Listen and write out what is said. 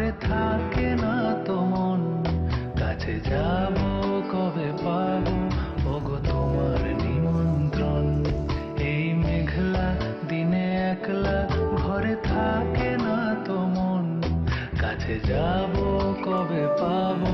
ঘরে থাকে না তো মন, কাছে যাব কবে পাবো ওগো তোমার নিমন্ত্রণ। এই মেঘলা দিনে একলা ঘরে থাকে না তো মন, কাছে যাব কবে পাবো